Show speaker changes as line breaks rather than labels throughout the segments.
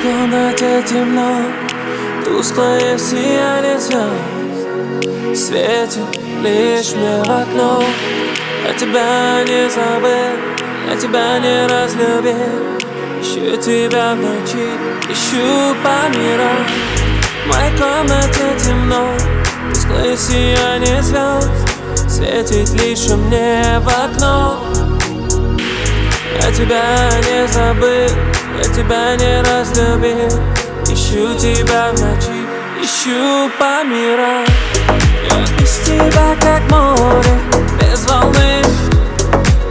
комнате темно, тусклое сияние звезд светит лишь мне в окно. Я тебя не забыл, я тебя не разлюбил. Ищу тебя в ночи, ищу по мирам. В моей комнате темно, тусклое сияние звезд светит лишь мне в окно. Я тебя не забыл, я тебя не разлюбил. Ищу тебя в ночи, ищу по мирам. Я без тебя как море, без волны.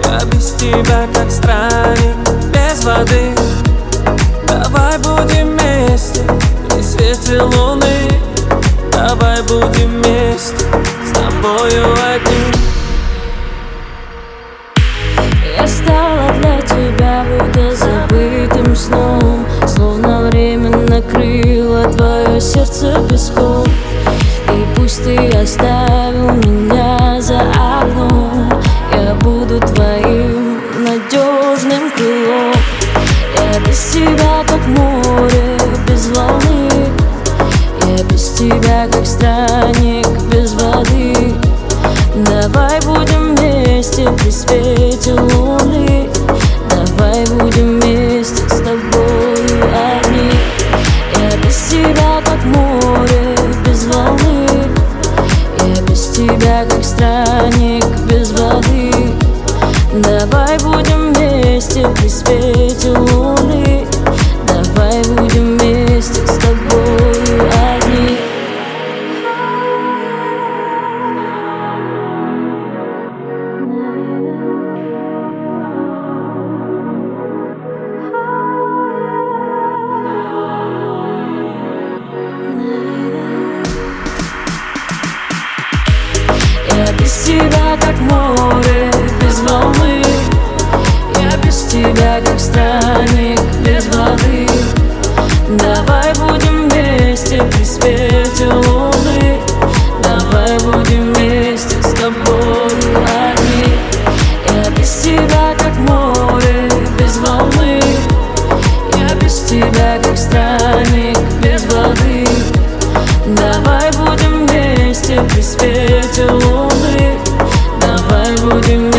Я без тебя как странник, без воды. Давай будем вместе при свете луны. Давай будем вместе с тобою одни.
Я стала для тебя будто забытым сном, словно время накрыло твое сердце песком. И пусть ты оставил меня за окном, я буду твоим надежным крылом. Я без тебя как море, без волны. Я без тебя как странник, без воды. Давай будем вместе при свете луны. Давай будем вместе с тобою одни. Я без тебя как море, без волны. Я без тебя как странник, без воды. Давай будем вместе при свете луны. Давай будем вместе с тобою одни. Я без тебя как море, без волны. Я без тебя как странник, без воды. Давай будем вместе при свете луны. Давай будем вместе с тобою одни. Я без тебя как море, без волны. Я без тебя как странник, без воды. Давай будем вместе при свете луны. Давай будем